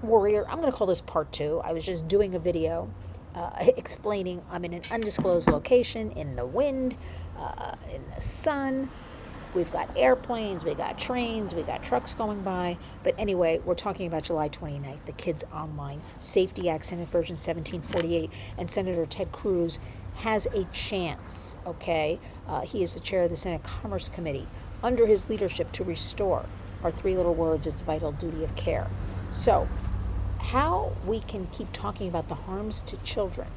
warrior, I'm going to call this part 2. I was just doing a video explaining I'm in an undisclosed location, in the wind, in the sun. We've got airplanes, we got trains, we got trucks going by. But anyway, we're talking about July 29th, the Kids Online Safety Act, Senate Version 1748. And Senator Ted Cruz has a chance, okay? He is the chair of the Senate Commerce Committee, under his leadership, to restore our 3 little words, its vital duty of care. So, how we can keep talking about the harms to children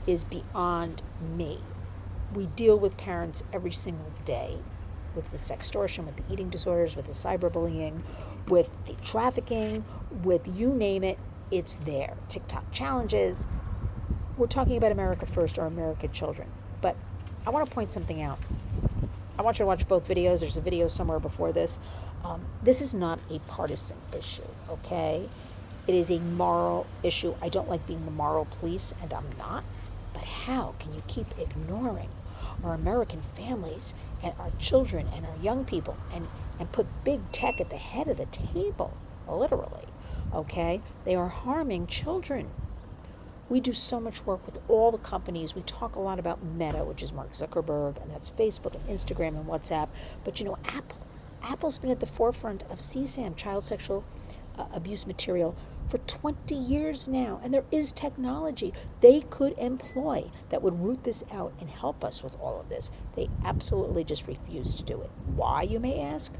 is beyond me. We deal with parents every single day, with the sextortion, with the eating disorders, with the cyberbullying, with the trafficking, with you name it, it's there. TikTok challenges. We're talking about America First, or American children. But I want to point something out. I want you to watch both videos. There's a video somewhere before this. This is not a partisan issue, okay? It is a moral issue. I don't like being the moral police, and I'm not. But how can you keep ignoring our American families and our children and our young people and put big tech at the head of the table, literally, okay? They are harming children. We do so much work with all the companies. We talk a lot about Meta, which is Mark Zuckerberg, and that's Facebook and Instagram and WhatsApp. But you know, Apple's been at the forefront of CSAM, child sexual abuse material, for 20 years now. And there is technology they could employ that would root this out and help us with all of this. They absolutely just refuse to do it. Why, you may ask?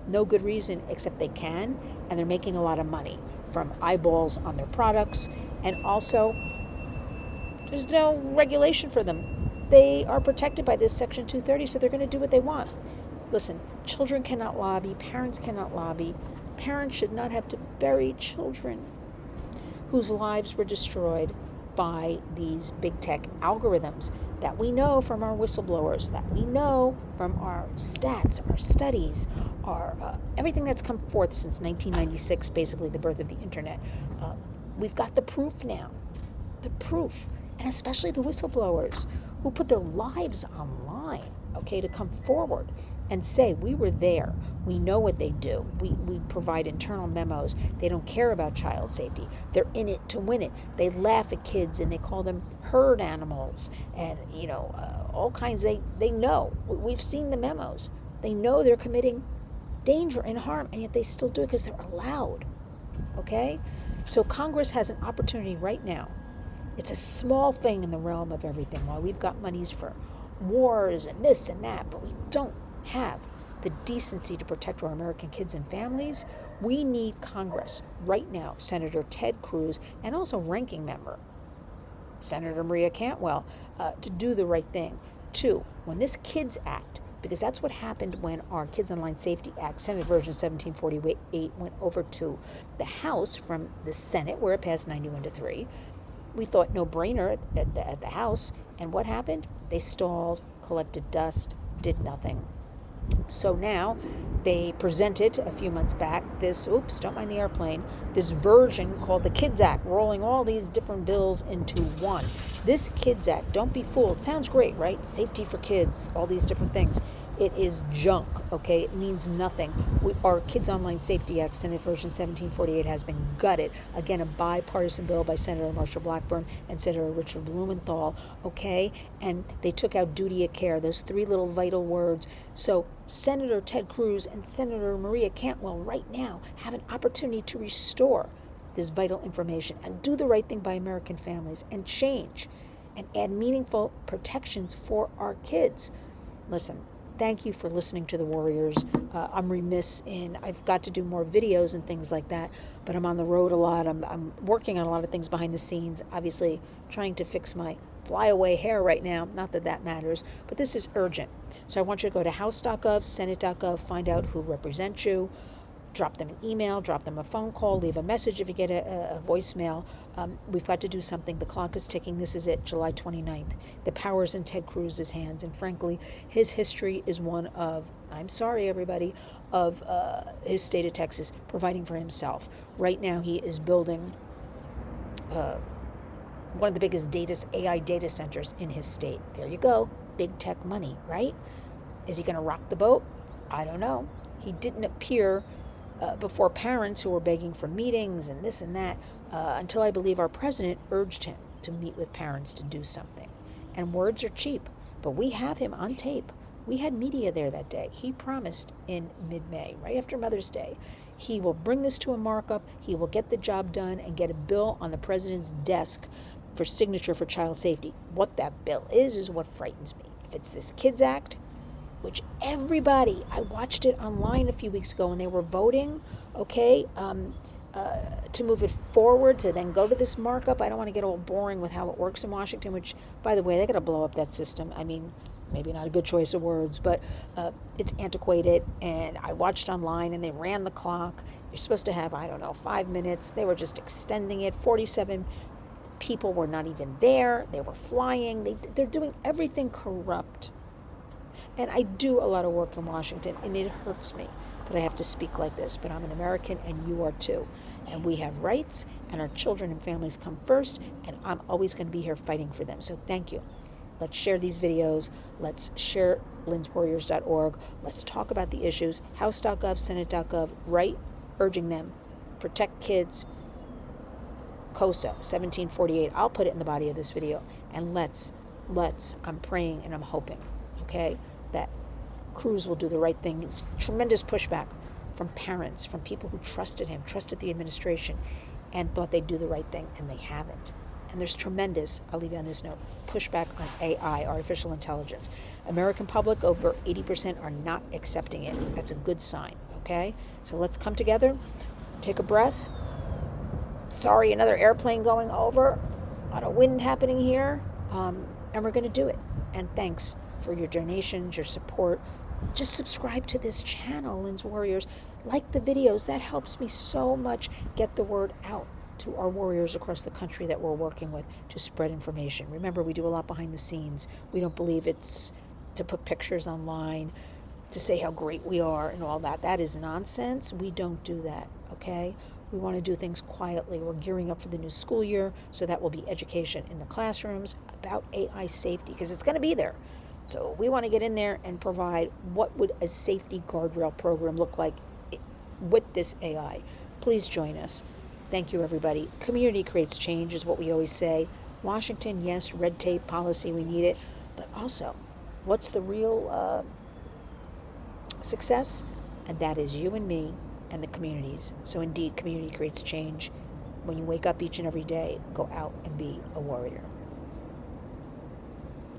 No good reason, except they can, and they're making a lot of money from eyeballs on their products. And also, there's no regulation for them. They are protected by this Section 230, so they're going to do what they want. Listen, children cannot lobby. Parents cannot lobby. Parents should not have to bury children whose lives were destroyed by these big tech algorithms that we know from our whistleblowers, that we know from our stats, our studies, our everything that's come forth since 1996, basically the birth of the internet. We've got the proof now, the proof, and especially the whistleblowers who put their lives online, okay, to come forward and say, we were there, we know what they do, we provide internal memos, they don't care about child safety, they're in it to win it, they laugh at kids and they call them herd animals, and all kinds, they know, we've seen the memos, they know they're committing danger and harm, and yet they still do it because they're allowed, okay? So Congress has an opportunity right now. It's a small thing in the realm of everything. While we've got monies for wars and this and that, but we don't have the decency to protect our American kids and families, we need Congress right now, Senator Ted Cruz, and also ranking member, Senator Maria Cantwell, to do the right thing. 2, when this Kids Act, because that's what happened when our Kids Online Safety Act, Senate Version 1748, went over to the House from the Senate, where it passed 91-3. We thought no-brainer at the House, and what happened? They stalled, collected dust, did nothing. So now they presented a few months back this, don't mind the airplane, this version called the Kids Act, rolling all these different bills into one. This Kids Act, don't be fooled, sounds great, right? Safety for kids, all these different things. It is junk, okay? It means nothing. Our Kids Online Safety Act, Senate Version 1748, has been gutted. Again, a bipartisan bill by Senator Marsha Blackburn and Senator Richard Blumenthal, okay? And they took out duty of care, those 3 little vital words. So Senator Ted Cruz and Senator Maria Cantwell right now have an opportunity to restore this vital information and do the right thing by American families and change and add meaningful protections for our kids. Listen, thank you for listening to the Warriors. I'm remiss I've got to do more videos and things like that, but I'm on the road a lot. I'm working on a lot of things behind the scenes, obviously trying to fix my flyaway hair right now. Not that that matters, but this is urgent. So I want you to go to house.gov, senate.gov, find out who represents you, drop them an email, drop them a phone call, leave a message if you get a voicemail. We've got to do something. The clock is ticking. This is it, July 29th. The power's in Ted Cruz's hands, and frankly, his history is one of, I'm sorry everybody, of his state of Texas providing for himself. Right now he is building one of the biggest AI data centers in his state. There you go. Big tech money, right? Is he going to rock the boat? I don't know. He didn't appear before parents who were begging for meetings and this and that, until I believe our president urged him to meet with parents to do something. And words are cheap, but we have him on tape. We had media there that day. He promised in mid-May, right after Mother's Day, he will bring this to a markup, he will get the job done and get a bill on the president's desk for signature for child safety. What that bill is what frightens me. If it's this Kids Act, which everybody, I watched it online a few weeks ago when they were voting, okay, to move it forward, to then go to this markup. I don't want to get all boring with how it works in Washington, which, by the way, they got to blow up that system. I mean, maybe not a good choice of words, but it's antiquated. And I watched online and they ran the clock. You're supposed to have, 5 minutes. They were just extending it. 47 people were not even there. They were flying. They're doing everything corrupt. And I do a lot of work in Washington, and it hurts me that I have to speak like this, but I'm an American and you are too. And we have rights, and our children and families come first, and I'm always going to be here fighting for them. So thank you. Let's share these videos. Let's share lynswarriors.org. Let's talk about the issues. House.gov, Senate.gov, right? Urging them. Protect kids. KOSA, 1748. I'll put it in the body of this video. And let's, I'm praying and I'm hoping, okay, that Cruz will do the right thing. It's tremendous pushback from parents, from people who trusted him, trusted the administration, and thought they'd do the right thing, and they haven't. And there's tremendous, I'll leave you on this note, pushback on AI, artificial intelligence. American public, over 80% are not accepting it. That's a good sign, okay? So let's come together, take a breath. Sorry, another airplane going over. A lot of wind happening here, and we're going to do it. And thanks for your donations, your support. Just subscribe to this channel, Lynn's Warriors. Like the videos. That helps me so much get the word out to our warriors across the country that we're working with to spread information. Remember, we do a lot behind the scenes. We don't believe it's to put pictures online, to say how great we are and all that. That is nonsense. We don't do that, okay? We want to do things quietly. We're gearing up for the new school year, so that will be education in the classrooms about AI safety, because it's going to be there. So we want to get in there and provide what would a safety guardrail program look like with this AI. Please join us. Thank you, everybody. Community creates change is what we always say. Washington, yes, red tape policy, we need it. But also, what's the real success? And that is you and me and the communities. So indeed, community creates change. When you wake up each and every day, go out and be a warrior.